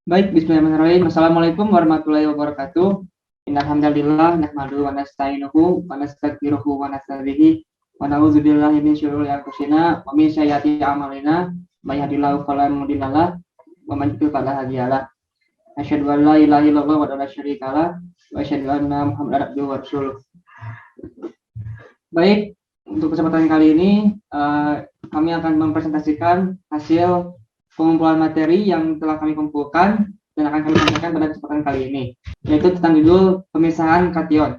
Baik, bismillahirrahmanirrahim. Assalamualaikum warahmatullahi wabarakatuh. Innal hamdalillah nahmaduhu wa nasta'inuhu wa nastaghfiruhu wa nastaghfiruh wa na'udzu billahi min syururi anfusina wa min sayyiati a'malina may yahdihillahu fala mudhillalah wa man yudhlil fala hadiyalah. Asyhadu an la ilaha illallah wa la syarika lah wa asyhadu anna Muhammadan abduhu wa rasuluh. Baik, untuk kesempatan kali ini kami akan mempresentasikan hasil pengumpulan materi yang telah kami kumpulkan dan akan kami sampaikan pada kesempatan kali ini, yaitu tentang judul pemisahan kation.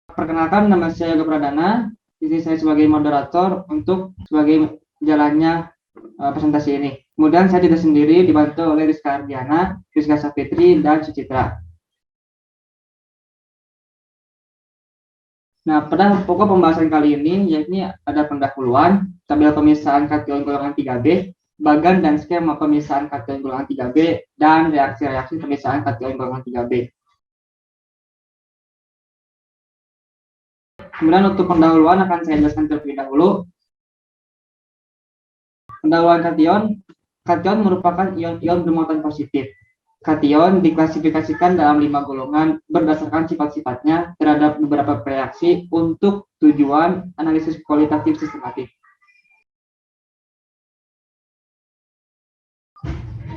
Perkenalkan, nama saya Yoga Pradana. Di sini saya sebagai moderator untuk sebagai jalannya presentasi ini. Kemudian saya tidak sendiri, dibantu oleh Rizka Ardiana, Rizka Safitri, dan Sucitra. Nah, pada pokok pembahasan kali ini, yakni ada pendahuluan, tabel pemisahan kation golongan 3B, bagan dan skema pemisahan kation golongan 3B, dan reaksi-reaksi pemisahan kation golongan 3B. Kemudian untuk pendahuluan akan saya jelaskan terlebih dahulu. Pendahuluan kation merupakan ion-ion bermuatan positif. Kation diklasifikasikan dalam 5 golongan berdasarkan sifat-sifatnya terhadap beberapa reaksi untuk tujuan analisis kualitatif sistematik.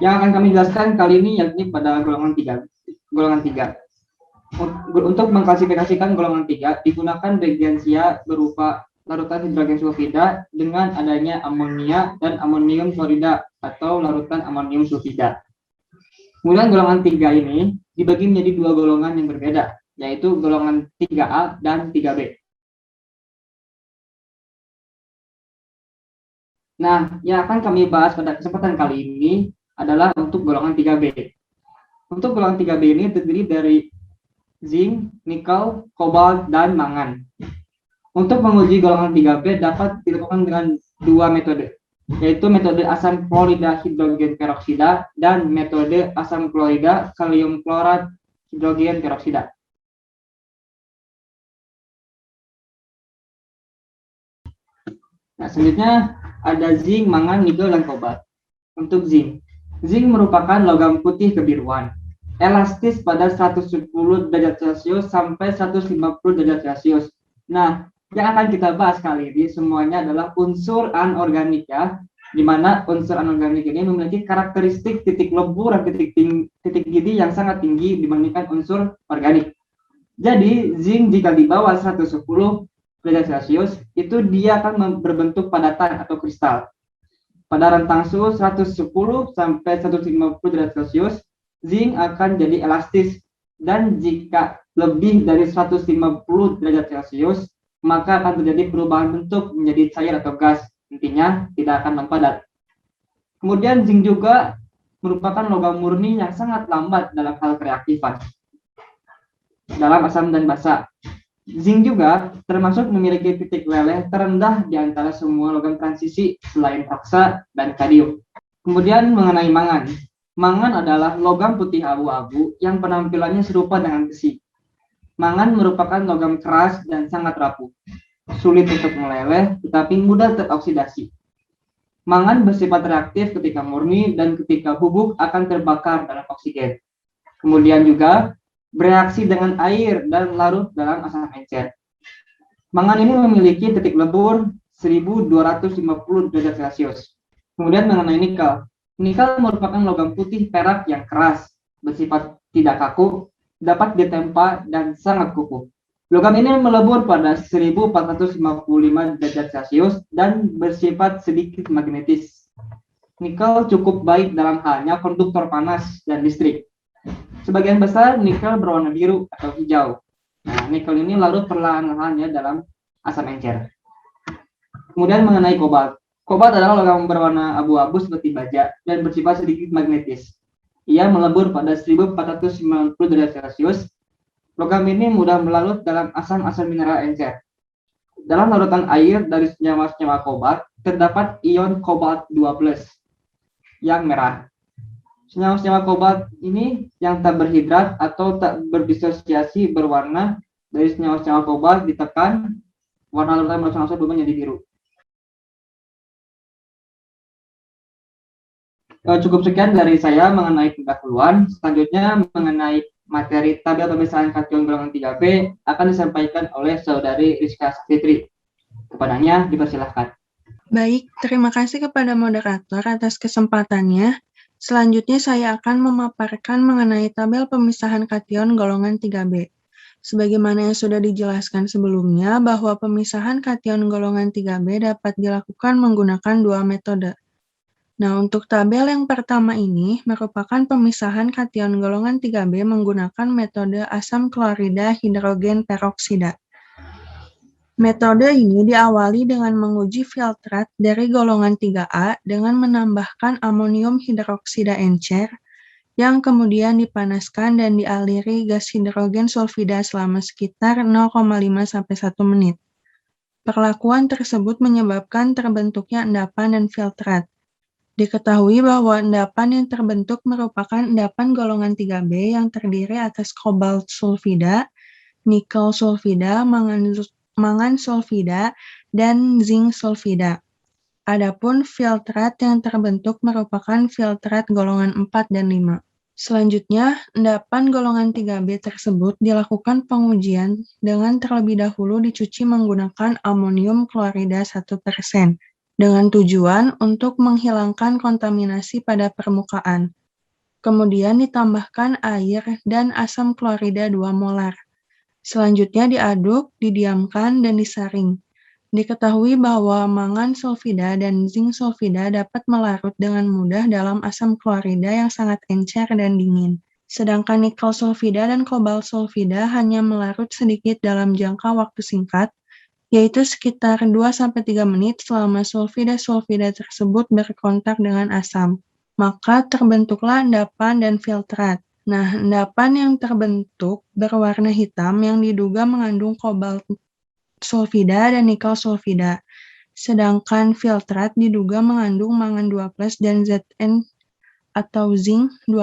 Yang akan kami jelaskan kali ini yakni pada golongan 3. Untuk mengklasifikasikan golongan 3 digunakan reagensia berupa larutan hidrogen sulfida dengan adanya amonia dan amonium klorida atau larutan amonium sulfida. Kemudian golongan 3 ini dibagi menjadi 2 golongan yang berbeda, yaitu golongan 3A dan 3B. Nah, yang akan kami bahas pada kesempatan kali ini adalah untuk golongan 3B. Untuk golongan 3B ini terdiri dari zinc, nikel, kobalt, dan mangan. Untuk menguji golongan 3B dapat dilakukan dengan 2 metode, yaitu metode asam klorida hidrogen peroksida dan metode asam klorida kalium klorat hidrogen peroksida. Nah, selanjutnya ada zinc, mangan, nikel, dan kobalt. Untuk zinc merupakan logam putih kebiruan, elastis pada 110 derajat Celcius sampai 150 derajat Celcius. Nah, yang akan kita bahas kali ini semuanya adalah unsur anorganik ya, di mana unsur anorganik ini memiliki karakteristik titik lebur dan titik gidi yang sangat tinggi dibandingkan unsur organik. Jadi zinc jika di bawah 110 derajat Celcius itu dia akan berbentuk padatan atau kristal. Pada rentang suhu 110 sampai 150 derajat Celcius, zinc akan jadi elastis, dan jika lebih dari 150 derajat Celcius maka akan terjadi perubahan bentuk menjadi cair atau gas, intinya tidak akan mempadat. Kemudian zinc juga merupakan logam murni yang sangat lambat dalam hal kereaktifan dalam asam dan basa. Zinc juga termasuk memiliki titik leleh terendah di antara semua logam transisi selain oksa dan kadium. Kemudian mengenai mangan. Mangan adalah logam putih abu-abu yang penampilannya serupa dengan besi. Mangan merupakan logam keras dan sangat rapuh, sulit untuk meleleh tetapi mudah teroksidasi. Mangan bersifat reaktif ketika murni dan ketika bubuk akan terbakar dalam oksigen. Kemudian juga bereaksi dengan air dan larut dalam asam encer. Mangan ini memiliki titik lebur 1250 derajat Celcius. Kemudian mengenai nikel. Nikel merupakan logam putih perak yang keras, bersifat tidak kaku, dapat ditempa dan sangat kukuh. Logam ini melebur pada 1455 derajat Celcius dan bersifat sedikit magnetis. Nikel cukup baik dalam halnya konduktor panas dan listrik. Sebagian besar nikel berwarna biru atau hijau. Nah, nikel ini larut perlahan-lahan dalam asam encer. Kemudian mengenai kobalt. Kobalt adalah logam berwarna abu-abu seperti baja dan bersifat sedikit magnetis. Ia melebur pada 1490 derajat Celcius. Logam ini mudah melarut dalam asam-asam mineral encer. Dalam larutan air dari senyawa-senyawa kobalt terdapat ion kobalt 2+ yang merah. Senyawa-senyawa kobalt ini yang tak berhidrat atau tak berdisosiasi berwarna dari senyawa-senyawa kobalt ditekan, warna larutan langsung berubah menjadi biru. Cukup sekian dari saya mengenai pendahuluan. Selanjutnya mengenai materi tabel pemisahan kation golongan 3B akan disampaikan oleh Saudari Rizka Fitri. Kepadanya dipersilahkan. Baik, terima kasih kepada moderator atas kesempatannya. Selanjutnya saya akan memaparkan mengenai tabel pemisahan kation golongan 3B. Sebagaimana yang sudah dijelaskan sebelumnya, bahwa pemisahan kation golongan 3B dapat dilakukan menggunakan dua metode. Nah, untuk tabel yang pertama ini merupakan pemisahan kation golongan 3B menggunakan metode asam klorida hidrogen peroksida. Metode ini diawali dengan menguji filtrat dari golongan 3A dengan menambahkan amonium hidroksida encer yang kemudian dipanaskan dan dialiri gas hidrogen sulfida selama sekitar 0,5-1 menit. Perlakuan tersebut menyebabkan terbentuknya endapan dan filtrat. Diketahui bahwa endapan yang terbentuk merupakan endapan golongan 3B yang terdiri atas kobalt sulfida, nikel sulfida, mangan sulfida, dan zinc sulfida. Adapun filtrat yang terbentuk merupakan filtrat golongan 4 dan 5. Selanjutnya, endapan golongan 3B tersebut dilakukan pengujian dengan terlebih dahulu dicuci menggunakan amonium klorida 1%. Dengan tujuan untuk menghilangkan kontaminasi pada permukaan. Kemudian ditambahkan air dan asam klorida 2 molar. Selanjutnya diaduk, didiamkan, dan disaring. Diketahui bahwa mangan sulfida dan zinc sulfida dapat melarut dengan mudah dalam asam klorida yang sangat encer dan dingin. Sedangkan nikel sulfida dan kobalt sulfida hanya melarut sedikit dalam jangka waktu singkat, yaitu sekitar 2-3 menit selama sulfida-sulfida tersebut berkontak dengan asam. Maka terbentuklah endapan dan filtrat. Nah, endapan yang terbentuk berwarna hitam yang diduga mengandung kobalt sulfida dan nikel sulfida. Sedangkan filtrat diduga mengandung mangan 2+ dan Zn atau zinc 2+,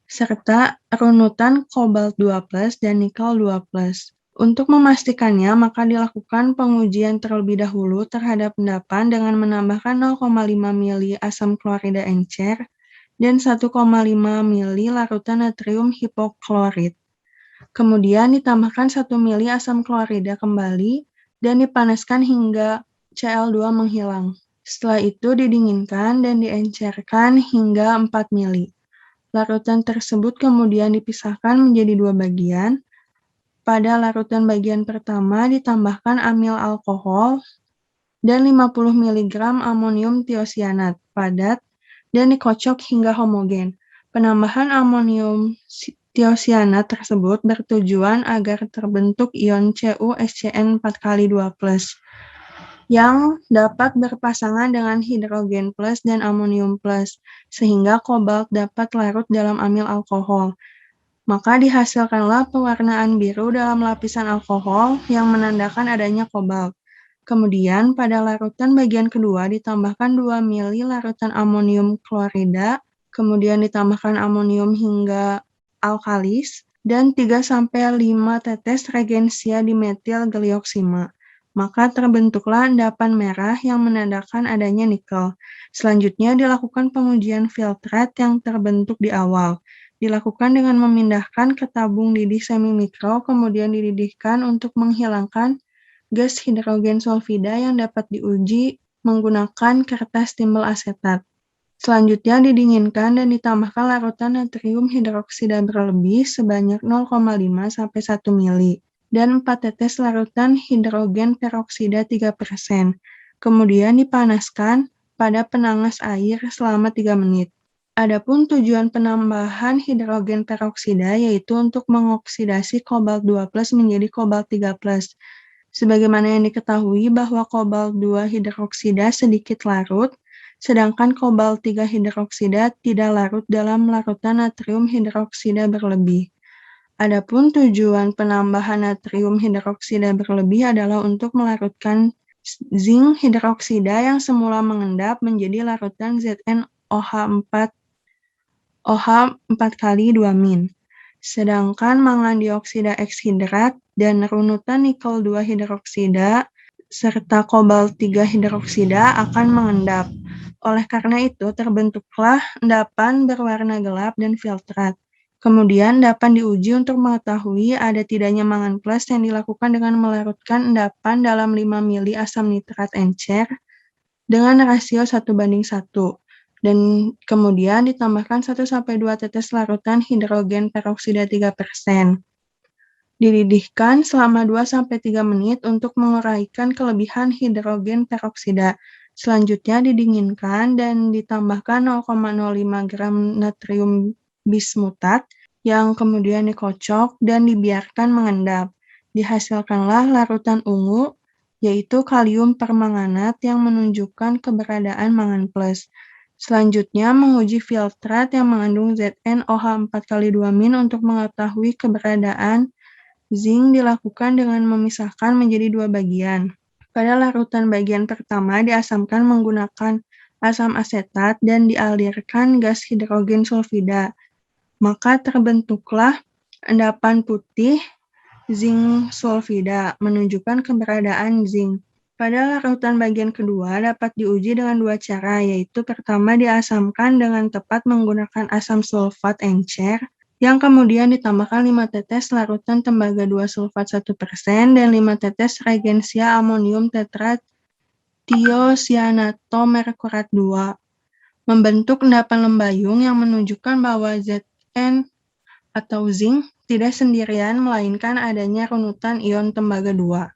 serta runutan kobalt 2+ dan nikel 2+. Untuk memastikannya, maka dilakukan pengujian terlebih dahulu terhadap endapan dengan menambahkan 0,5 ml asam klorida encer dan 1,5 ml larutan natrium hipoklorit. Kemudian ditambahkan 1 ml asam klorida kembali dan dipanaskan hingga Cl2 menghilang. Setelah itu didinginkan dan diencerkan hingga 4 ml. Larutan tersebut kemudian dipisahkan menjadi dua bagian. Pada larutan bagian pertama ditambahkan amil alkohol dan 50 mg amonium tiosianat padat dan dikocok hingga homogen. Penambahan amonium tiosianat tersebut bertujuan agar terbentuk ion CuSCN 4x2+, yang dapat berpasangan dengan hidrogen plus dan amonium plus, sehingga kobalt dapat larut dalam amil alkohol. Maka dihasilkanlah pewarnaan biru dalam lapisan alkohol yang menandakan adanya kobalt. Kemudian pada larutan bagian kedua ditambahkan 2 ml larutan amonium klorida, kemudian ditambahkan amonium hingga alkalis, dan 3-5 tetes regensia dimetil glioksima. Maka terbentuklah endapan merah yang menandakan adanya nikel. Selanjutnya dilakukan pengujian filtrat yang terbentuk di awal. Dilakukan dengan memindahkan ke tabung didih semi-mikro, kemudian dididihkan untuk menghilangkan gas hidrogen sulfida yang dapat diuji menggunakan kertas timbel asetat. Selanjutnya didinginkan dan ditambahkan larutan natrium hidroksida berlebih sebanyak 0,5-1 ml dan 4 tetes larutan hidrogen peroksida 3%. Kemudian dipanaskan pada penangas air selama 3 menit. Adapun tujuan penambahan hidrogen peroksida yaitu untuk mengoksidasi kobalt 2+ menjadi kobalt 3+. Sebagaimana yang diketahui bahwa kobalt 2 hidroksida sedikit larut, sedangkan kobalt 3 hidroksida tidak larut dalam larutan natrium hidroksida berlebih. Adapun tujuan penambahan natrium hidroksida berlebih adalah untuk melarutkan zinc hidroksida yang semula mengendap menjadi larutan ZnOH 4x2-. Sedangkan mangan dioksida ekshidrat dan runutan nikel 2 hidroksida serta kobalt 3 hidroksida akan mengendap. Oleh karena itu, terbentuklah endapan berwarna gelap dan filtrat. Kemudian dapat diuji untuk mengetahui ada tidaknya mangan plus yang dilakukan dengan melarutkan endapan dalam 5 mili asam nitrat encer dengan rasio 1:1. Dan kemudian ditambahkan 1-2 tetes larutan hidrogen peroksida 3%. Dididihkan selama 2-3 menit untuk menguraikan kelebihan hidrogen peroksida. Selanjutnya didinginkan dan ditambahkan 0,05 gram natrium bismutat yang kemudian dikocok dan dibiarkan mengendap. Dihasilkanlah larutan ungu, yaitu kalium permanganat yang menunjukkan keberadaan mangan plus. Selanjutnya menguji filtrat yang mengandung ZnOH4 kali 2- untuk mengetahui keberadaan zinc dilakukan dengan memisahkan menjadi 2 bagian. Pada larutan bagian pertama diasamkan menggunakan asam asetat dan dialirkan gas hidrogen sulfida. Maka terbentuklah endapan putih zinc sulfida, menunjukkan keberadaan zinc. Pada larutan bagian kedua dapat diuji dengan 2 cara, yaitu pertama diasamkan dengan tepat menggunakan asam sulfat encer, yang kemudian ditambahkan 5 tetes larutan tembaga 2 sulfat 1% dan 5 tetes regensia amonium tetrat tiosianato merkurat 2. Membentuk endapan lembayung yang menunjukkan bahwa Zn atau zinc tidak sendirian melainkan adanya runutan ion tembaga 2.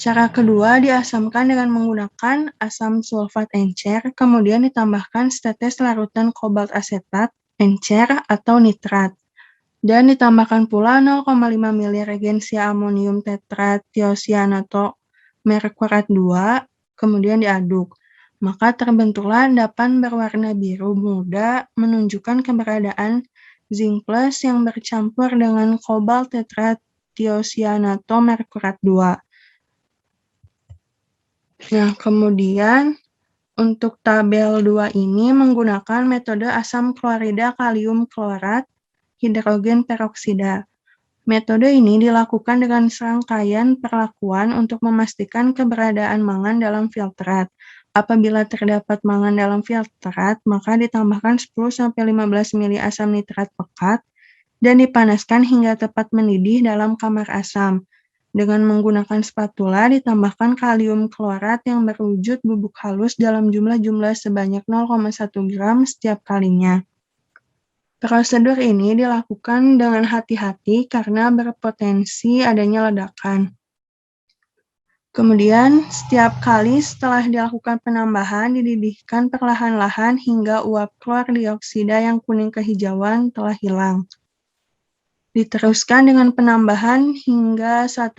Cara kedua diasamkan dengan menggunakan asam sulfat encer, kemudian ditambahkan setetes larutan kobalt asetat encer atau nitrat, dan ditambahkan pula 0,5 mili regensia amonium tetrat tiosianato merkurat 2, kemudian diaduk. Maka terbentuklah endapan berwarna biru muda menunjukkan keberadaan zinc plus yang bercampur dengan kobalt tetrat tiosianato merkurat 2. Nah, kemudian untuk tabel 2 ini menggunakan metode asam klorida kalium klorat hidrogen peroksida. Metode ini dilakukan dengan serangkaian perlakuan untuk memastikan keberadaan mangan dalam filtrat. Apabila terdapat mangan dalam filtrat, maka ditambahkan 10-15 mili asam nitrat pekat dan dipanaskan hingga tepat mendidih dalam kamar asam. Dengan menggunakan spatula ditambahkan kalium klorat yang berwujud bubuk halus dalam jumlah sebanyak 0,1 gram setiap kalinya. Prosedur ini dilakukan dengan hati-hati karena berpotensi adanya ledakan. Kemudian, setiap kali setelah dilakukan penambahan, dididihkan perlahan-lahan hingga uap klor dioksida yang kuning kehijauan telah hilang. Diteruskan dengan penambahan hingga 1,5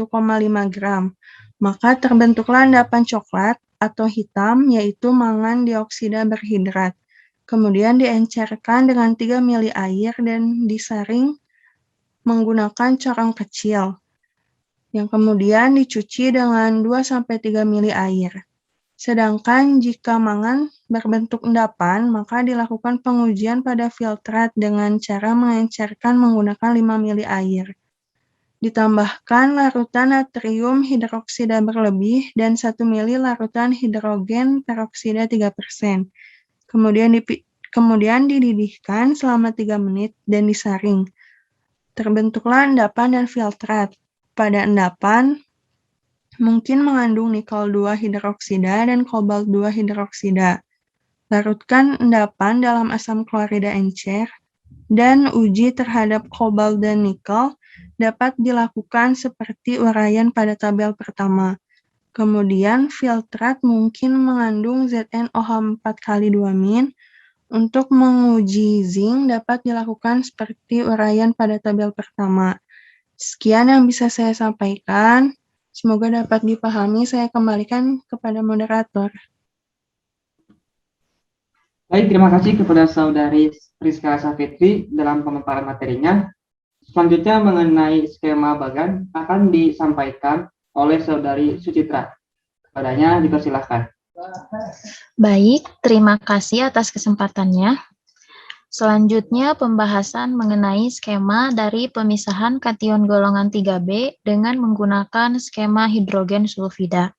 gram, maka terbentuklah endapan coklat atau hitam, yaitu mangan dioksida berhidrat. Kemudian diencerkan dengan 3 mili air dan disaring menggunakan corong kecil, yang kemudian dicuci dengan 2-3 mili air. Sedangkan jika mangan berbentuk endapan, maka dilakukan pengujian pada filtrat dengan cara mengencerkan menggunakan 5 mili air. Ditambahkan larutan natrium hidroksida berlebih dan 1 mili larutan hidrogen peroksida 3%. Kemudian dididihkan selama 3 menit dan disaring. Terbentuklah endapan dan filtrat. Pada endapan, mungkin mengandung nikel 2 hidroksida dan kobalt 2 hidroksida. Larutkan endapan dalam asam klorida encer dan uji terhadap kobalt dan nikel dapat dilakukan seperti uraian pada tabel pertama. Kemudian filtrat mungkin mengandung ZnOH4 kali 2-. Untuk menguji zinc dapat dilakukan seperti uraian pada tabel pertama. Sekian yang bisa saya sampaikan. Semoga dapat dipahami. Saya kembalikan kepada moderator. Baik, terima kasih kepada Saudari Priska Safitri dalam pemaparan materinya. Selanjutnya mengenai skema bagan akan disampaikan oleh Saudari Sucitra. Kepadanya dipersilahkan. Baik, terima kasih atas kesempatannya. Selanjutnya pembahasan mengenai skema dari pemisahan kation golongan 3B dengan menggunakan skema hidrogen sulfida.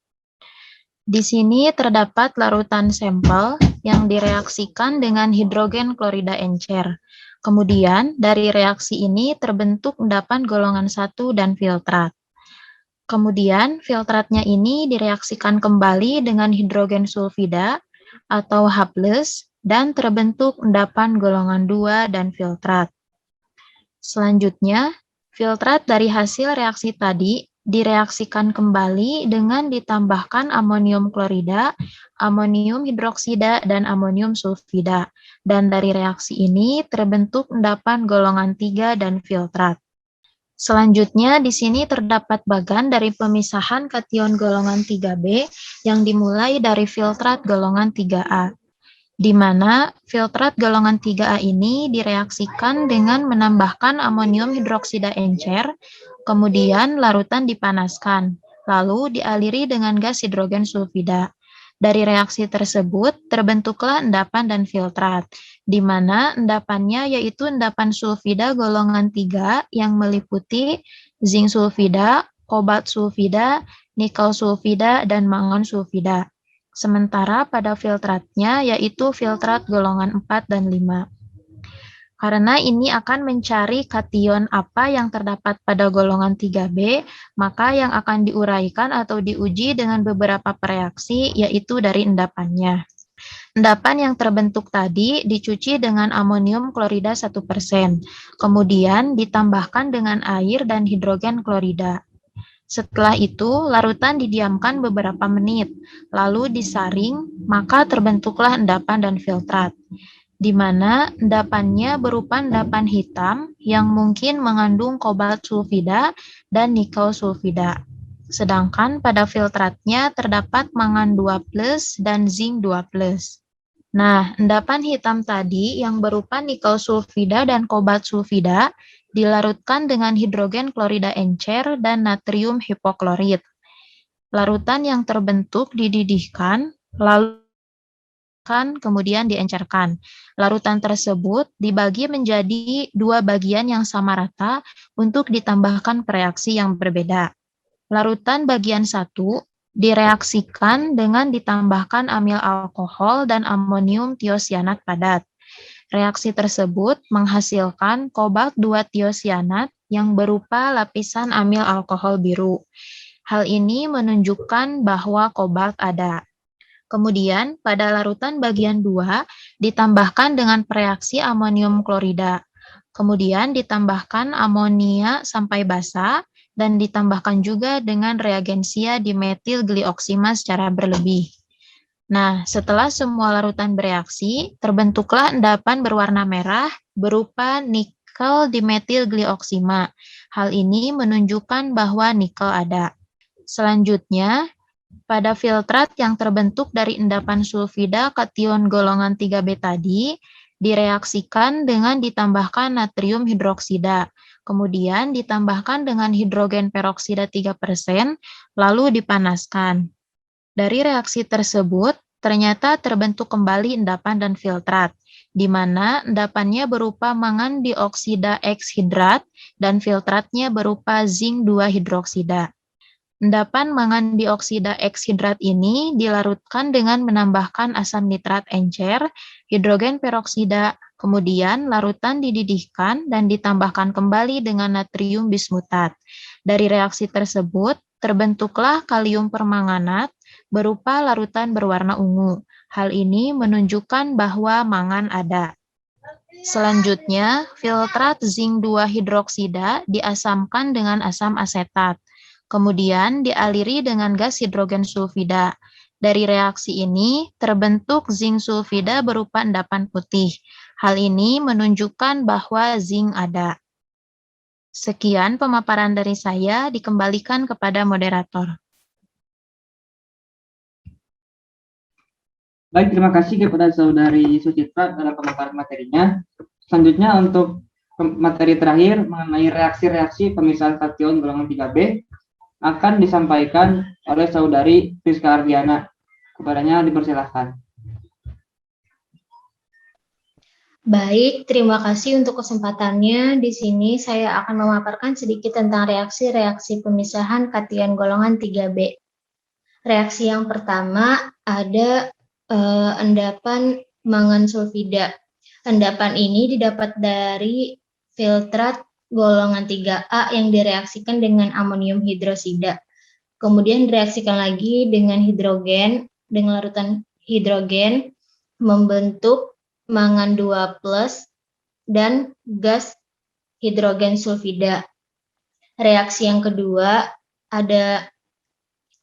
Di sini terdapat larutan sampel yang direaksikan dengan hidrogen klorida encer. Kemudian, dari reaksi ini terbentuk endapan golongan 1 dan filtrat. Kemudian, filtratnya ini direaksikan kembali dengan hidrogen sulfida atau H+, dan terbentuk endapan golongan 2 dan filtrat. Selanjutnya, filtrat dari hasil reaksi tadi direaksikan kembali dengan ditambahkan amonium klorida, amonium hidroksida, dan amonium sulfida. Dan dari reaksi ini terbentuk endapan golongan 3 dan filtrat. Selanjutnya, di sini terdapat bagan dari pemisahan kation golongan 3B yang dimulai dari filtrat golongan 3A, di mana filtrat golongan 3A ini direaksikan dengan menambahkan amonium hidroksida encer, kemudian larutan dipanaskan, lalu dialiri dengan gas hidrogen sulfida. Dari reaksi tersebut terbentuklah endapan dan filtrat, di mana endapannya yaitu endapan sulfida golongan 3 yang meliputi zinc sulfida, kobalt sulfida, nikel sulfida, dan mangan sulfida. Sementara pada filtratnya yaitu filtrat golongan 4 dan 5. Karena ini akan mencari kation apa yang terdapat pada golongan 3B, maka yang akan diuraikan atau diuji dengan beberapa reaksi yaitu dari endapannya. Endapan yang terbentuk tadi dicuci dengan amonium klorida 1%, kemudian ditambahkan dengan air dan hidrogen klorida. Setelah itu, larutan didiamkan beberapa menit, lalu disaring, maka terbentuklah endapan dan filtrat, di mana endapannya berupa endapan hitam yang mungkin mengandung kobalt sulfida dan nikel sulfida. Sedangkan pada filtratnya terdapat mangan 2+ dan zinc 2+. Nah, endapan hitam tadi yang berupa nikel sulfida dan kobalt sulfida dilarutkan dengan hidrogen klorida encer dan natrium hipoklorit. Larutan yang terbentuk dididihkan, lalu kemudian diencerkan. Larutan tersebut dibagi menjadi 2 bagian yang sama rata untuk ditambahkan reaksi yang berbeda. Larutan bagian 1 direaksikan dengan ditambahkan amil alkohol dan amonium tiosianat padat. Reaksi tersebut menghasilkan kobalt 2 tiosianat yang berupa lapisan amil alkohol biru. Hal ini menunjukkan bahwa kobalt ada. Kemudian, pada larutan bagian 2 ditambahkan dengan reaksi amonium klorida. Kemudian ditambahkan amonia sampai basa, dan ditambahkan juga dengan reagensia dimetil glioksima secara berlebih. Nah, setelah semua larutan bereaksi, terbentuklah endapan berwarna merah berupa nikel dimetil glioksima. Hal ini menunjukkan bahwa nikel ada. Selanjutnya, pada filtrat yang terbentuk dari endapan sulfida kation golongan 3B tadi, direaksikan dengan ditambahkan natrium hidroksida, kemudian ditambahkan dengan hidrogen peroksida 3%, lalu dipanaskan. Dari reaksi tersebut, ternyata terbentuk kembali endapan dan filtrat, di mana endapannya berupa mangan dioksida X hidrat dan filtratnya berupa zinc 2 hidroksida. Endapan mangan dioksida X hidrat ini dilarutkan dengan menambahkan asam nitrat encer, hidrogen peroksida, kemudian larutan dididihkan dan ditambahkan kembali dengan natrium bismutat. Dari reaksi tersebut, terbentuklah kalium permanganat berupa larutan berwarna ungu. Hal ini menunjukkan bahwa mangan ada. Selanjutnya, filtrat zinc 2 hidroksida diasamkan dengan asam asetat. Kemudian dialiri dengan gas hidrogen sulfida. Dari reaksi ini, terbentuk zinc sulfida berupa endapan putih. Hal ini menunjukkan bahwa zinc ada. Sekian pemaparan dari saya, dikembalikan kepada moderator. Baik, terima kasih kepada Saudari Sucitra dalam pemaparan materinya. Selanjutnya untuk materi terakhir mengenai reaksi-reaksi pemisahan kation golongan 3B akan disampaikan oleh Saudari Rizka Ardiana. Kepadanya dipersilahkan. Baik, terima kasih untuk kesempatannya. Di sini saya akan memaparkan sedikit tentang reaksi-reaksi pemisahan kation golongan 3B. Reaksi yang pertama ada endapan mangan sulfida. Endapan ini didapat dari filtrat golongan 3A yang direaksikan dengan amonium hidrosida. Kemudian direaksikan lagi dengan hidrogen, dengan larutan hidrogen, membentuk mangan 2+ dan gas hidrogen sulfida. Reaksi yang kedua ada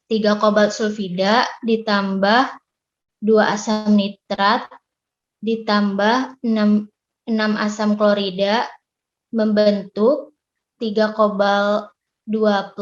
3 kobalt sulfida ditambah 2 asam nitrat ditambah 6 asam klorida membentuk 3 kobalt 2+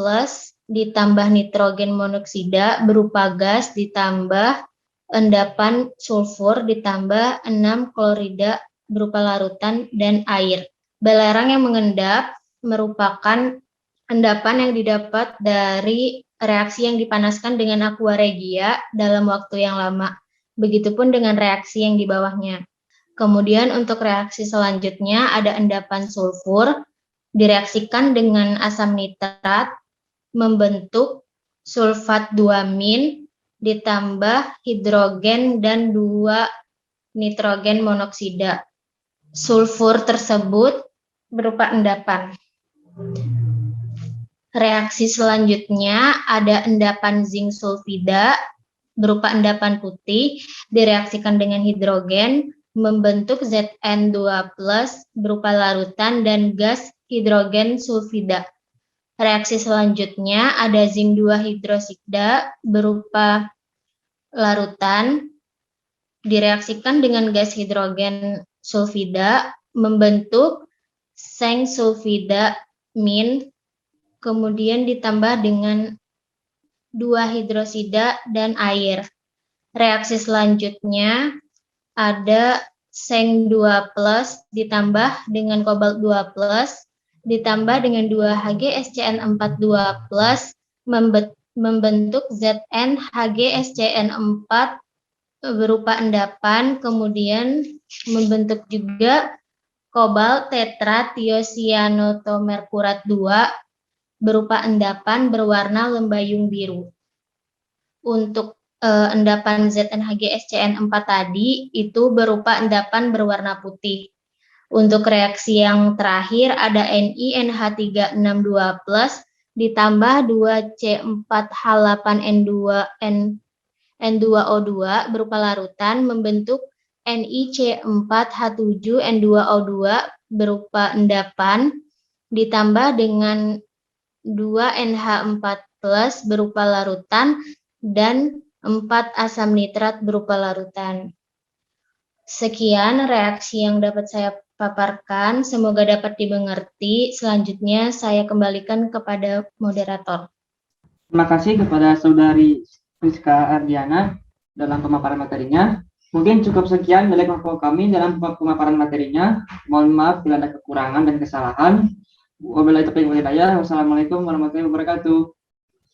ditambah nitrogen monoksida berupa gas ditambah endapan sulfur ditambah 6 klorida berupa larutan dan air. Belerang yang mengendap merupakan endapan yang didapat dari reaksi yang dipanaskan dengan aqua regia dalam waktu yang lama. Begitupun dengan reaksi yang di bawahnya. Kemudian untuk reaksi selanjutnya ada endapan sulfur direaksikan dengan asam nitrat membentuk sulfat 2- ditambah hidrogen dan 2 nitrogen monoksida. Sulfur tersebut berupa endapan. Reaksi selanjutnya ada endapan zinc sulfida berupa endapan putih direaksikan dengan hidrogen membentuk Zn2+ berupa larutan dan gas hidrogen sulfida. Reaksi selanjutnya ada zinc 2 hidrosida berupa larutan direaksikan dengan gas hidrogen sulfida membentuk seng sulfida min kemudian ditambah dengan 2 hidrosida dan air. Reaksi selanjutnya ada seng 2+ ditambah dengan kobalt 2+ ditambah dengan 2 HgSCN42+ membentuk ZnHgSCN4 berupa endapan, kemudian membentuk juga kobalt tetratiosianotomerkurat 2 berupa endapan berwarna lembayung biru. Untuk endapan ZnHgSCN4 tadi itu berupa endapan berwarna putih. Untuk reaksi yang terakhir ada NiNH362+ ditambah 2C4H8N2O2 berupa larutan membentuk NiC4H7N2O2 berupa endapan ditambah dengan 2NH4+ berupa larutan dan 4 asam nitrat berupa larutan. Sekian reaksi yang dapat saya paparkan, semoga dapat dimengerti. Selanjutnya saya kembalikan kepada moderator. Terima kasih kepada Saudari Rizka Ardiana dalam pemaparan materinya. Mungkin cukup sekian dari kelompok kami dalam pemaparan materinya. Mohon maaf bila ada kekurangan dan kesalahan. Wabillahi taufiq wal hidayah. Wassalamualaikum warahmatullahi wabarakatuh.